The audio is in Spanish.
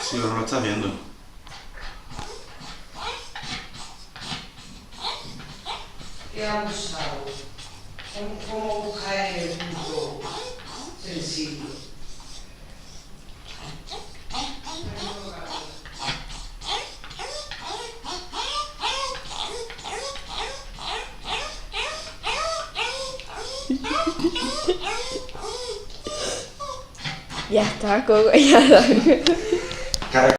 Sí, pero no lo estás viendo. Qué abusado. ¿Cómo buscar el punto sensible? Ya está, Coco, ya está.